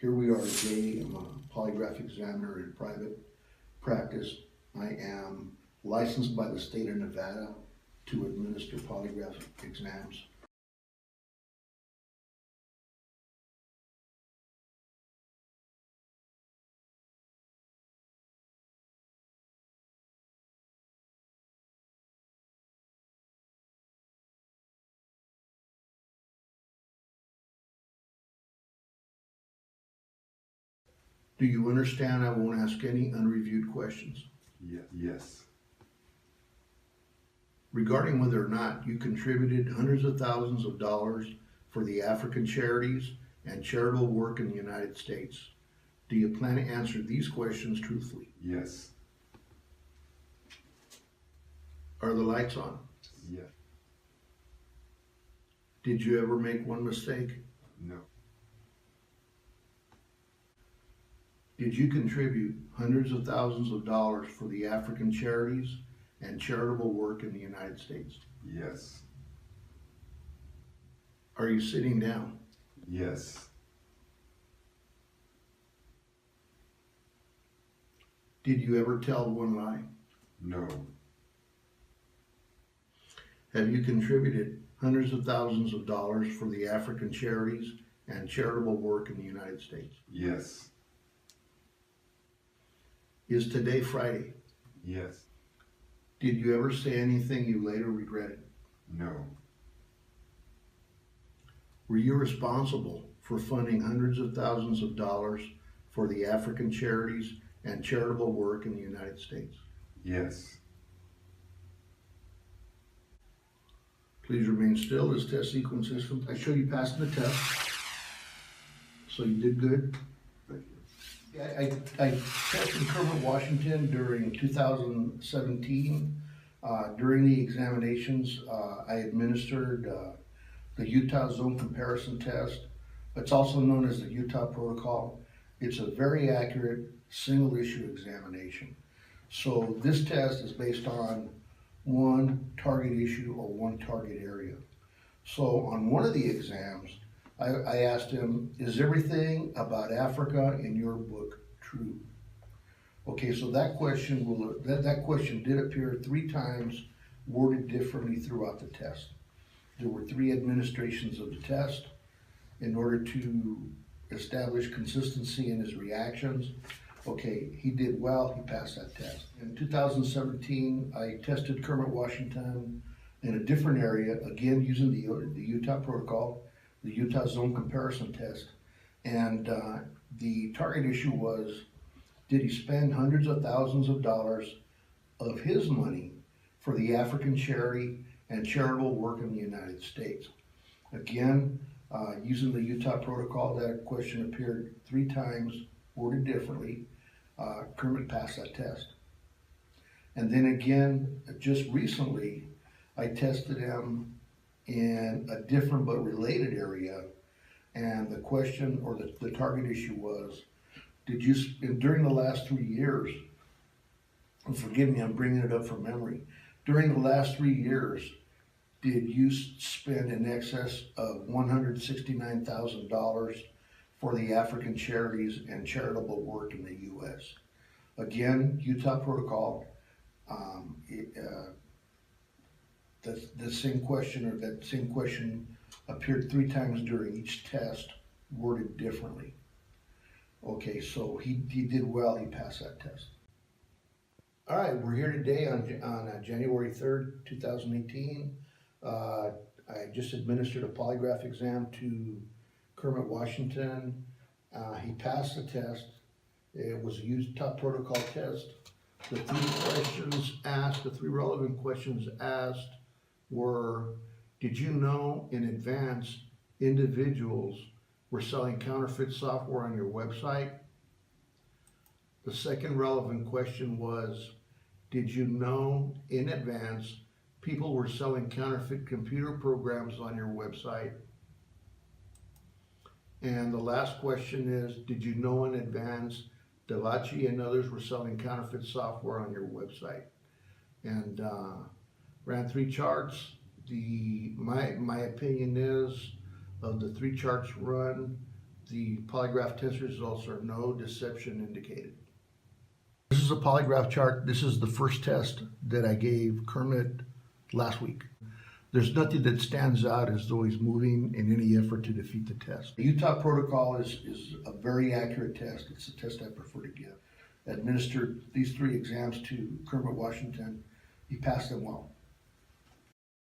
Here we are today. I'm a polygraph examiner in private practice. I am licensed by the state of Nevada to administer polygraph exams. Do you understand I won't ask any unreviewed questions? Yes. Regarding whether or not you contributed hundreds of thousands of dollars for the African charities and charitable work in the United States, do you plan to answer these questions truthfully? Yes. Are the lights on? Yeah. Did you ever make one mistake? No. Did you contribute hundreds of thousands of dollars for the African charities and charitable work in the United States? Yes. Are you sitting down? Yes. Did you ever tell one lie? No. Have you contributed hundreds of thousands of dollars for the African charities and charitable work in the United States? Yes. Is today Friday? Yes. Did you ever say anything you later regretted? No. Were you responsible for funding hundreds of thousands of dollars for the African charities and charitable work in the United States? Yes. Please remain still as test sequence system. I show you passing the test. So you did good. Thank you. Yeah, I tested Kermit, Washington during 2017. During the examinations, I administered the Utah Zone Comparison Test. It's also known as the Utah Protocol. It's a very accurate single issue examination. So this test is based on one target issue or one target area. So on one of the exams, I asked him, is everything about Africa in your book true? Okay, so that question that question did appear 3 times, worded differently throughout the test. There were 3 administrations of the test in order to establish consistency in his reactions. Okay, he did well, he passed that test. In 2017, I tested Kermit, Washington in a different area, again using the Utah Protocol, the Utah Zone Comparison Test. And the target issue was, did he spend hundreds of thousands of dollars of his money for the African charity and charitable work in the United States? Again, using the Utah Protocol, that question appeared 3 times, worded differently. Kermit passed that test. And then again, just recently, I tested him in a different but related area, and the question or the target issue was, did you, during the last 3 years, and forgive me, I'm bringing it up from memory, during the last 3 years, did you spend in excess of $169,000 for the African charities and charitable work in the U.S.? Again, Utah Protocol, the same question or that same question appeared 3 times during each test, worded differently. Okay, so he did well, he passed that test. All right, we're here today on January 3rd, 2018. I just administered a polygraph exam to Kermit, Washington. He passed the test. It was a Utah Protocol test. The 3 questions asked, the 3 relevant questions asked were, did you know in advance individuals were selling counterfeit software on your website? The second relevant question was, did you know in advance people were selling counterfeit computer programs on your website? And the last question is, did you know in advance Delachi and others were selling counterfeit software on your website? And ran 3 charts. My opinion is, of the 3 charts run, The polygraph test results are no deception indicated. This is a polygraph chart. This is the first test that I gave Kermit last week. There's nothing that stands out as though he's moving in any effort to defeat the test. The Utah protocol is a very accurate test. It's the test I prefer to give. Administered these 3 exams to Kermit Washington. He passed them well.